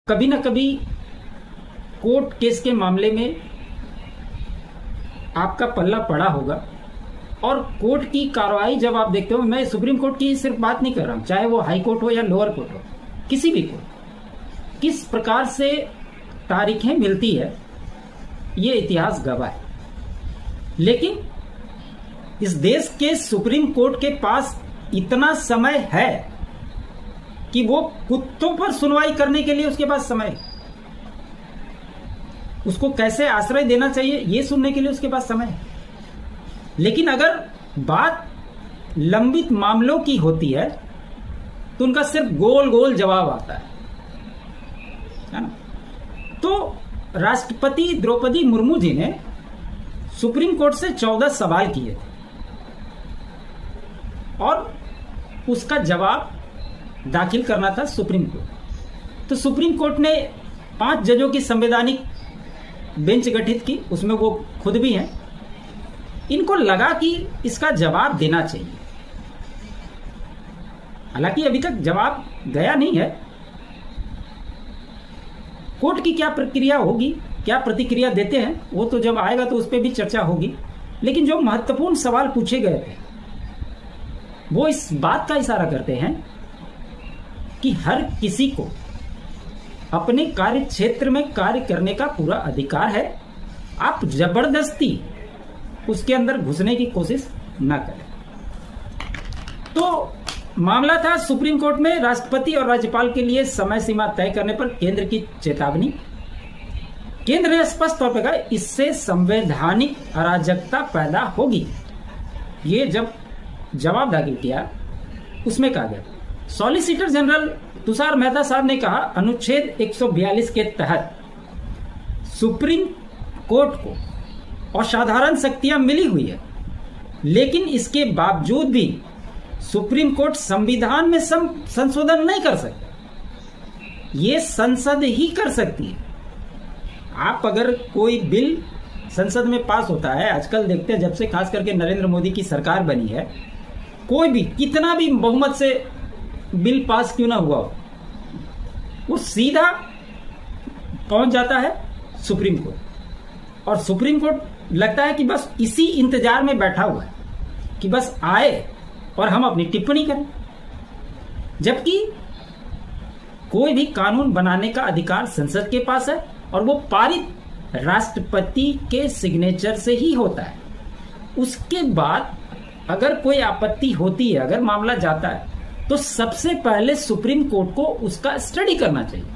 कभी ना कभी कोर्ट केस के मामले में आपका पल्ला पड़ा होगा, और कोर्ट की कार्रवाई जब आप देखते हो, मैं सुप्रीम कोर्ट की सिर्फ बात नहीं कर रहा हूं, चाहे वो हाई कोर्ट हो या लोअर कोर्ट हो, किसी भी कोर्ट, किस प्रकार से तारीखें मिलती है ये इतिहास गवाह है। लेकिन इस देश के सुप्रीम कोर्ट के पास इतना समय है कि वो कुत्तों पर सुनवाई करने के लिए उसके पास समय है, उसको कैसे आश्रय देना चाहिए ये सुनने के लिए उसके पास समय है। लेकिन अगर बात लंबित मामलों की होती है तो उनका सिर्फ गोल गोल जवाब आता है ना। तो राष्ट्रपति द्रौपदी मुर्मू जी ने सुप्रीम कोर्ट से 14 सवाल किए थे और उसका जवाब दाखिल करना था सुप्रीम कोर्ट। तो सुप्रीम कोर्ट ने 5 जजों की संवैधानिक बेंच गठित की, उसमें वो खुद भी हैं। इनको लगा कि इसका जवाब देना चाहिए। हालांकि अभी तक जवाब गया नहीं है। कोर्ट की क्या प्रक्रिया होगी, क्या प्रतिक्रिया देते हैं, वो तो जब आएगा तो उस पर भी चर्चा होगी। लेकिन जो महत्वपूर्ण सवाल पूछे गए थे वो इस बात का इशारा करते हैं कि हर किसी को अपने कार्य क्षेत्र में कार्य करने का पूरा अधिकार है। आप जबरदस्ती उसके अंदर घुसने की कोशिश ना करें। तो मामला था सुप्रीम कोर्ट में राष्ट्रपति और राज्यपाल के लिए समय सीमा तय करने पर केंद्र की चेतावनी। केंद्र ने स्पष्ट तौर पर कहा इससे संवैधानिक अराजकता पैदा होगी। ये जब जवाब दाखिल किया उसमें कहा गया, सॉलिसिटर जनरल तुषार मेहता साहब ने कहा अनुच्छेद 142 के तहत सुप्रीम कोर्ट को असाधारण शक्तियां मिली हुई है, लेकिन इसके बावजूद भी सुप्रीम कोर्ट संविधान में संशोधन नहीं कर सकता। ये संसद ही कर सकती है। आप अगर कोई बिल संसद में पास होता है, आजकल देखते हैं जब से खास करके नरेंद्र मोदी की सरकार बनी है, कोई भी कितना भी बहुमत से बिल पास क्यों ना हुआ हो, वो सीधा पहुंच जाता है सुप्रीम कोर्ट। और सुप्रीम कोर्ट लगता है कि बस इसी इंतजार में बैठा हुआ है कि बस आए और हम अपनी टिप्पणी करें। जबकि कोई भी कानून बनाने का अधिकार संसद के पास है और वो पारित राष्ट्रपति के सिग्नेचर से ही होता है। उसके बाद अगर कोई आपत्ति होती है, अगर मामला जाता है, तो सबसे पहले सुप्रीम कोर्ट को उसका स्टडी करना चाहिए।